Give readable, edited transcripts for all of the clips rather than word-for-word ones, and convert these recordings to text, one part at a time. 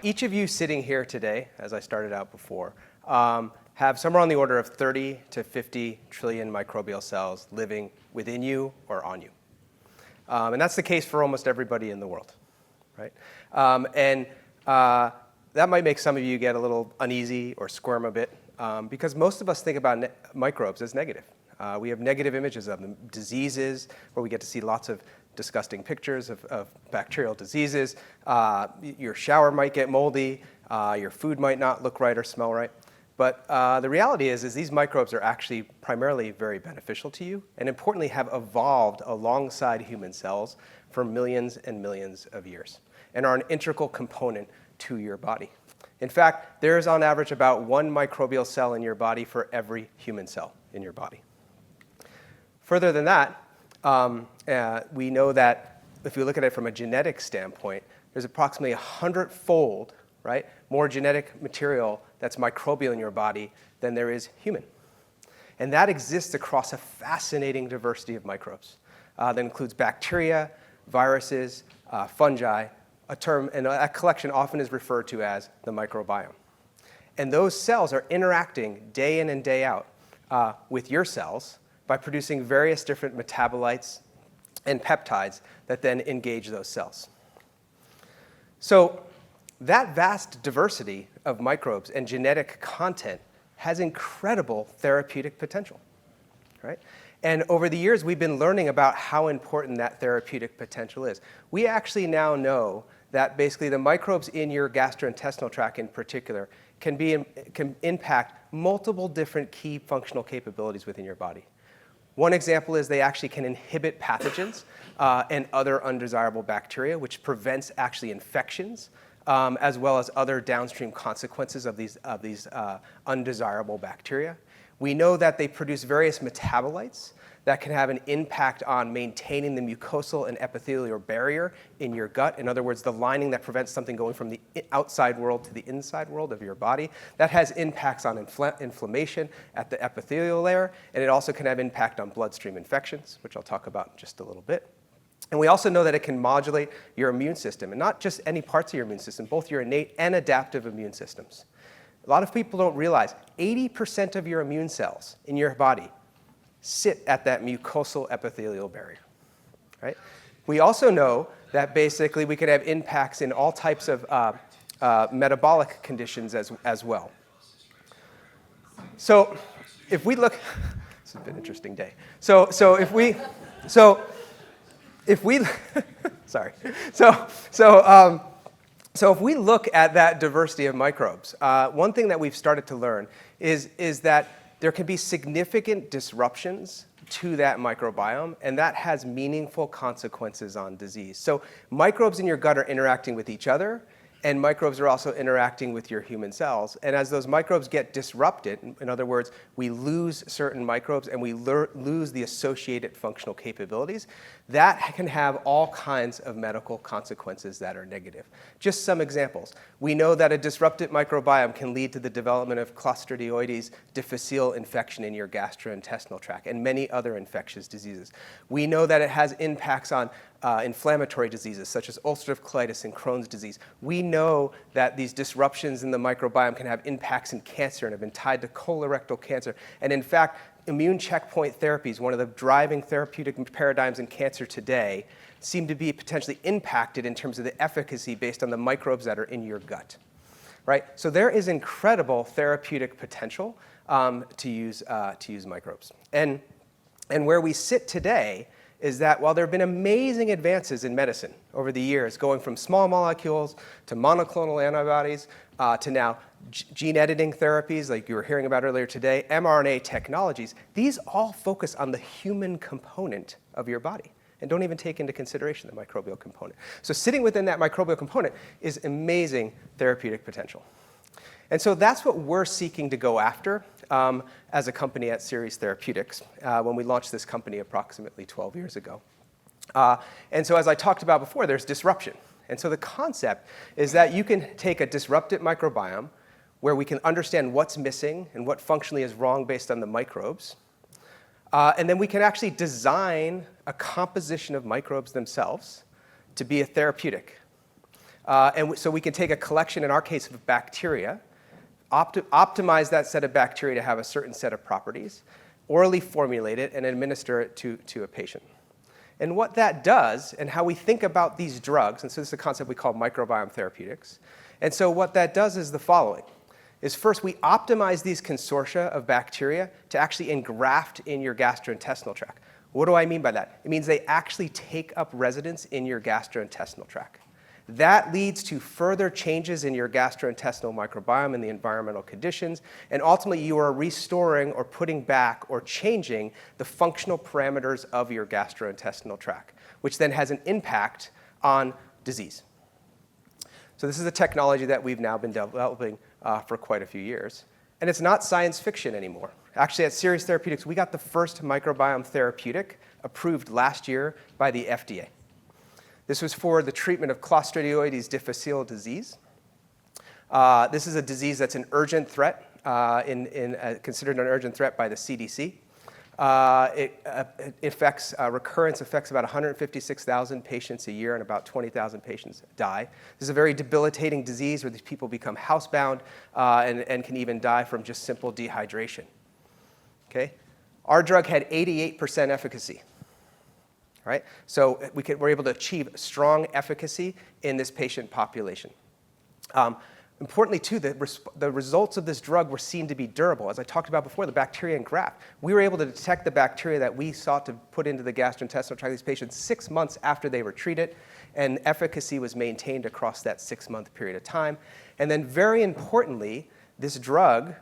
each of you sitting here today, as I started out before, have somewhere on the order of 30 to 50 trillion microbial cells living within you or on you. And that's the case for almost everybody in the world, right? That might make some of you get a little uneasy or squirm a bit, because most of us think about microbes as negative. We have negative images of them, diseases, where we get to see lots of disgusting pictures of bacterial diseases. Your shower might get moldy. Your food might not look right or smell right. But the reality is these microbes are actually primarily very beneficial to you, and importantly have evolved alongside human cells for millions and millions of years, and are an integral component to your body. In fact, there is on average about 1 microbial cell in your body for every human cell in your body. Further than that, we know that if you look at it from a genetic standpoint, there's approximately 100-fold, right, more genetic material that's microbial in your body than there is human. And that exists across a fascinating diversity of microbes. That includes bacteria, viruses, fungi, a term, and that collection often is referred to as the microbiome. And those cells are interacting day in and day out with your cells by producing various different metabolites and peptides that then engage those cells. So that vast diversity of microbes and genetic content has incredible therapeutic potential, right? And over the years, we've been learning about how important that therapeutic potential is. We actually now know that basically the microbes in your gastrointestinal tract in particular can impact multiple different key functional capabilities within your body. One example is they actually can inhibit pathogens and other undesirable bacteria, which prevents actually infections, as well as other downstream consequences of these undesirable bacteria. We know that they produce various metabolites that can have an impact on maintaining the mucosal and epithelial barrier in your gut. In other words, the lining that prevents something going from the outside world to the inside world of your body. That has impacts on inflammation at the epithelial layer, and it also can have impact on bloodstream infections, which I'll talk about in just a little bit. And we also know that it can modulate your immune system, and not just any parts of your immune system, both your innate and adaptive immune systems. A lot of people don't realize 80% of your immune cells in your body sit at that mucosal epithelial barrier, right? We also know that basically we could have impacts in all types of metabolic conditions as well. So if we look, this has been an interesting day. So if we sorry. So if we look at that diversity of microbes, one thing that we've started to learn is that there can be significant disruptions to that microbiome, and that has meaningful consequences on disease. So microbes in your gut are interacting with each other, and microbes are also interacting with your human cells. And as those microbes get disrupted, in other words, we lose certain microbes and we lose the associated functional capabilities, that can have all kinds of medical consequences that are negative. Just some examples. We know that a disrupted microbiome can lead to the development of Clostridioides difficile infection in your gastrointestinal tract and many other infectious diseases. We know that it has impacts on inflammatory diseases such as ulcerative colitis and Crohn's disease. We know that these disruptions in the microbiome can have impacts in cancer and have been tied to colorectal cancer. And in fact, immune checkpoint therapies, one of the driving therapeutic paradigms in cancer today, seem to be potentially impacted in terms of the efficacy based on the microbes that are in your gut, right? So there is incredible therapeutic potential to use microbes. And where we sit today is that while there have been amazing advances in medicine over the years, going from small molecules to monoclonal antibodies to now gene editing therapies like you were hearing about earlier today, mRNA technologies, these all focus on the human component of your body and don't even take into consideration the microbial component. So sitting within that microbial component is amazing therapeutic potential. And so that's what we're seeking to go after as a company at Seres Therapeutics when we launched this company approximately 12 years ago. And so as I talked about before, there's disruption. And so the concept is that you can take a disrupted microbiome where we can understand what's missing and what functionally is wrong based on the microbes. And then we can actually design a composition of microbes themselves to be a therapeutic. So we can take a collection, in our case, of bacteria, optimize that set of bacteria to have a certain set of properties, orally formulate it, and administer it to a patient. And what that does, and how we think about these drugs, and so this is a concept we call microbiome therapeutics. And so what that does is the following, is first we optimize these consortia of bacteria to actually engraft in your gastrointestinal tract. What do I mean by that? It means they actually take up residence in your gastrointestinal tract. That leads to further changes in your gastrointestinal microbiome and the environmental conditions, and ultimately you are restoring or putting back or changing the functional parameters of your gastrointestinal tract, which then has an impact on disease. So this is a technology that we've now been developing for quite a few years, and it's not science fiction anymore. Actually, at Seres Therapeutics, we got the first microbiome therapeutic approved last year by the FDA. This was for the treatment of Clostridioides difficile disease. This is a disease that's an urgent threat, considered an urgent threat by the CDC. Recurrence affects about 156,000 patients a year, and about 20,000 patients die. This is a very debilitating disease where these people become housebound and can even die from just simple dehydration. Okay? Our drug had 88% efficacy. Right? So we're able to achieve strong efficacy in this patient population. Importantly, too, the results of this drug were seen to be durable. As I talked about before, the bacteria and graft. We were able to detect the bacteria that we sought to put into the gastrointestinal tract of these patients 6 months after they were treated, and efficacy was maintained across that 6-month period of time. And then, very importantly, this drug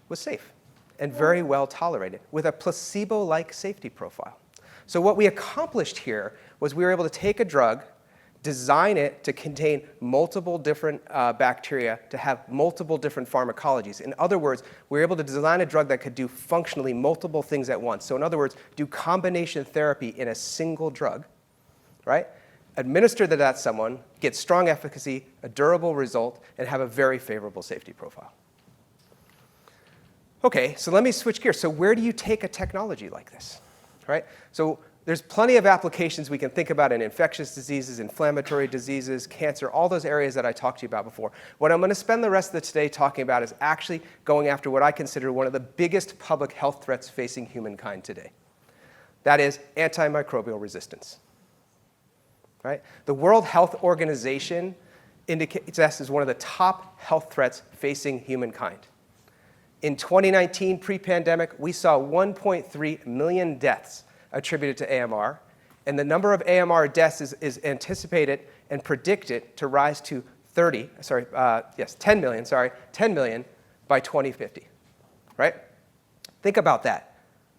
was safe and very well tolerated with a placebo-like safety profile. So what we accomplished here was we were able to take a drug, design it to contain multiple different bacteria, to have multiple different pharmacologies. In other words, we were able to design a drug that could do functionally multiple things at once. So in other words, do combination therapy in a single drug, right? Administer that to someone, get strong efficacy, a durable result, and have a very favorable safety profile. Okay, so let me switch gears. So where do you take a technology like this? Right? So there's plenty of applications we can think about in infectious diseases, inflammatory diseases, cancer, all those areas that I talked to you about before. What I'm going to spend the rest of today talking about is actually going after what I consider one of the biggest public health threats facing humankind today. That is antimicrobial resistance. Right? The World Health Organization indicates this as one of the top health threats facing humankind. In 2019, pre-pandemic, we saw 1.3 million deaths attributed to AMR, and the number of AMR deaths is anticipated and predicted to rise to 10 million by 2050, right? Think about that.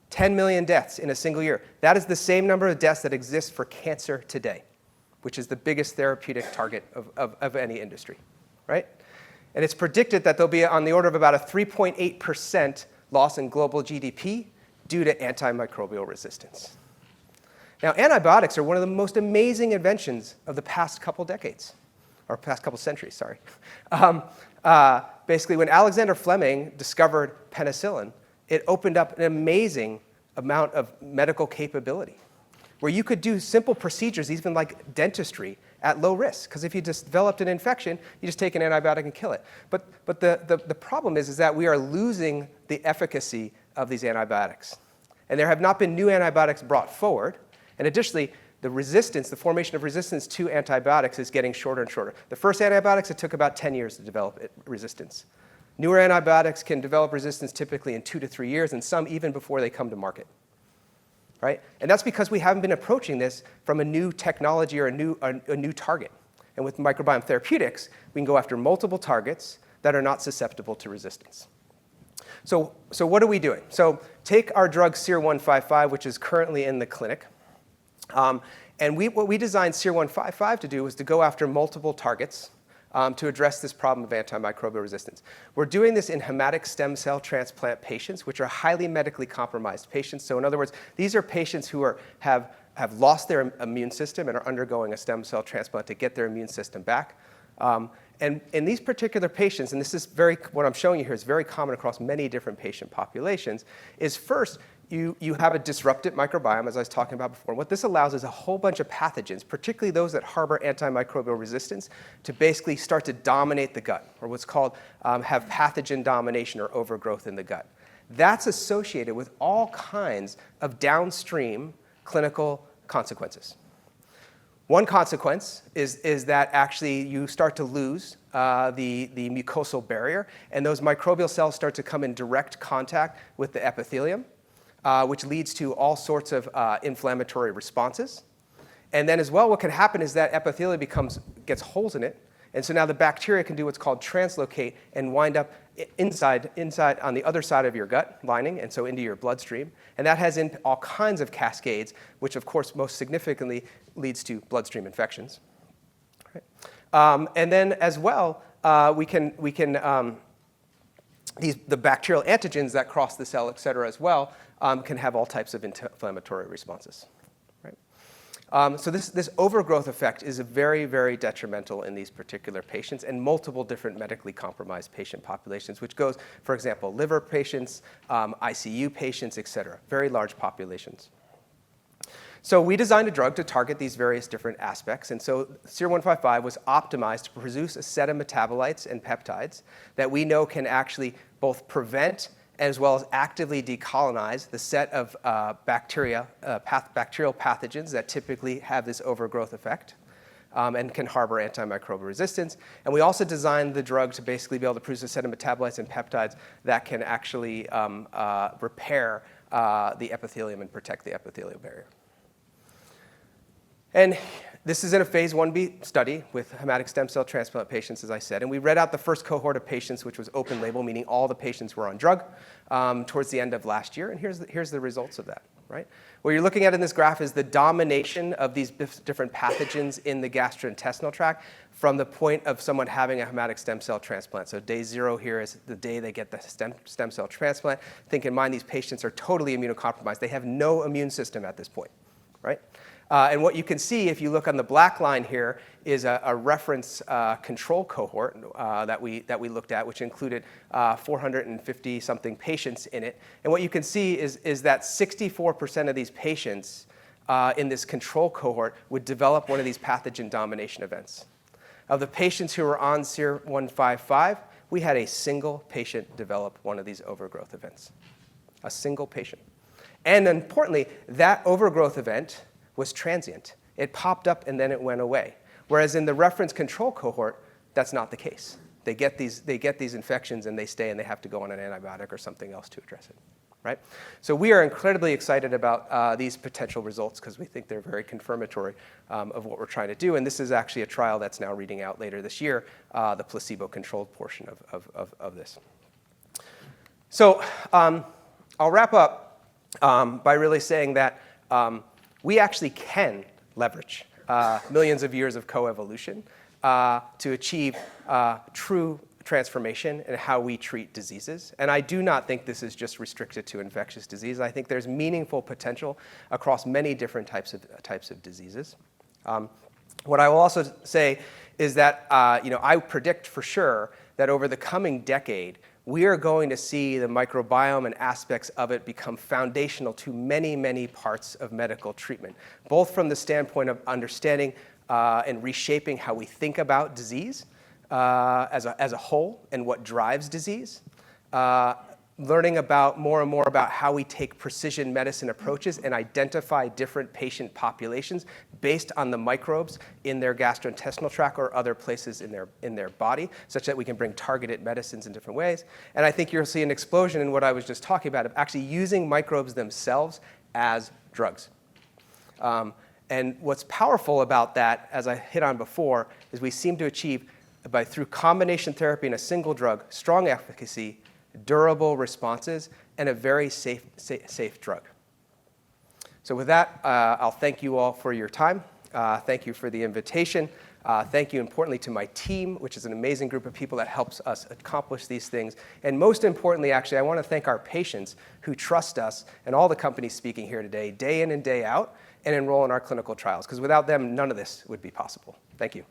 10 million deaths in a single year. That is the same number of deaths that exist for cancer today, which is the biggest therapeutic target of any industry, right? And it's predicted that there'll be on the order of about a 3.8% loss in global GDP due to antimicrobial resistance. Now, antibiotics are one of the most amazing inventions of the past couple decades, or past couple centuries, sorry. Basically, when Alexander Fleming discovered penicillin, it opened up an amazing amount of medical capability, where you could do simple procedures, even like dentistry, at low risk. Because if you just developed an infection, you just take an antibiotic and kill it. But the problem is that we are losing the efficacy of these antibiotics. And there have not been new antibiotics brought forward. And additionally, the formation of resistance to antibiotics is getting shorter and shorter. The first antibiotics, it took about 10 years to develop resistance. Newer antibiotics can develop resistance typically in 2 to 3 years, and some even before they come to market. Right? And that's because we haven't been approaching this from a new technology or a new target. And with microbiome therapeutics, we can go after multiple targets that are not susceptible to resistance. So what are we doing? So take our drug SER-155, which is currently in the clinic. And what we designed SER-155 to do was to go after multiple targets to address this problem of antimicrobial resistance. We're doing this in hepatic stem cell transplant patients, which are highly medically compromised patients. So in other words, these are patients who have lost their immune system and are undergoing a stem cell transplant to get their immune system back. And in these particular patients, and this is what I'm showing you here is very common across many different patient populations, is first you have a disrupted microbiome, as I was talking about before. What this allows is a whole bunch of pathogens, particularly those that harbor antimicrobial resistance, to basically start to dominate the gut, or what's called have pathogen domination or overgrowth in the gut. That's associated with all kinds of downstream clinical consequences. One consequence is that actually you start to lose the mucosal barrier, and those microbial cells start to come in direct contact with the epithelium, which leads to all sorts of inflammatory responses. And then as well, what can happen is that epithelium gets holes in it, and so now the bacteria can do what's called translocate and wind up inside on the other side of your gut lining, and so into your bloodstream. And that has all kinds of cascades, which of course most significantly leads to bloodstream infections. Right? And then as well, the bacterial antigens that cross the cell, et cetera, as well, can have all types of inflammatory responses. So this overgrowth effect is very, very detrimental in these particular patients and multiple different medically compromised patient populations, which goes, for example, liver patients, ICU patients, et cetera, very large populations. So we designed a drug to target these various different aspects. And so SER-155 was optimized to produce a set of metabolites and peptides that we know can actually both prevent as well as actively decolonize the set of bacterial pathogens that typically have this overgrowth effect and can harbor antimicrobial resistance. And we also designed the drug to basically be able to produce a set of metabolites and peptides that can actually repair the epithelium and protect the epithelial barrier. And this is in a phase 1b study with hepatic stem cell transplant patients, as I said. And we read out the first cohort of patients, which was open label, meaning all the patients were on drug, towards the end of last year. And here's the results of that. Right? What you're looking at in this graph is the domination of these different pathogens in the gastrointestinal tract from the point of someone having a hepatic stem cell transplant. So day 0 here is the day they get the stem cell transplant. Think in mind these patients are totally immunocompromised. They have no immune system at this point. Right? And what you can see, if you look on the black line here, is a reference control cohort that we looked at, which included 450-something patients in it. And what you can see is that 64% of these patients in this control cohort would develop one of these pathogen domination events. Of the patients who were on SER-155, we had a single patient develop one of these overgrowth events. A single patient. And importantly, that overgrowth event was transient. It popped up and then it went away. Whereas in the reference control cohort, that's not the case. They get these infections and they stay and they have to go on an antibiotic or something else to address it. Right? So we are incredibly excited about these potential results because we think they're very confirmatory of what we're trying to do. And this is actually a trial that's now reading out later this year, the placebo-controlled portion of this. So I'll wrap up by really saying that we actually can leverage millions of years of coevolution to achieve true transformation in how we treat diseases. And I do not think this is just restricted to infectious disease. I think there's meaningful potential across many different types of diseases. What I will also say is that I predict for sure that over the coming decade, we are going to see the microbiome and aspects of it become foundational to many, many parts of medical treatment, both from the standpoint of understanding and reshaping how we think about disease as a whole and what drives disease, learning about more and more about how we take precision medicine approaches and identify different patient populations based on the microbes in their gastrointestinal tract or other places in their body, such that we can bring targeted medicines in different ways. And I think you'll see an explosion in what I was just talking about of actually using microbes themselves as drugs. And what's powerful about that, as I hit on before, is we seem to achieve, through combination therapy in a single drug, strong efficacy, durable responses, and a very safe drug. So with that, I'll thank you all for your time. Thank you for the invitation. Thank you, importantly, to my team, which is an amazing group of people that helps us accomplish these things. And most importantly, actually, I want to thank our patients who trust us and all the companies speaking here today, day in and day out, and enroll in our clinical trials. Because without them, none of this would be possible. Thank you.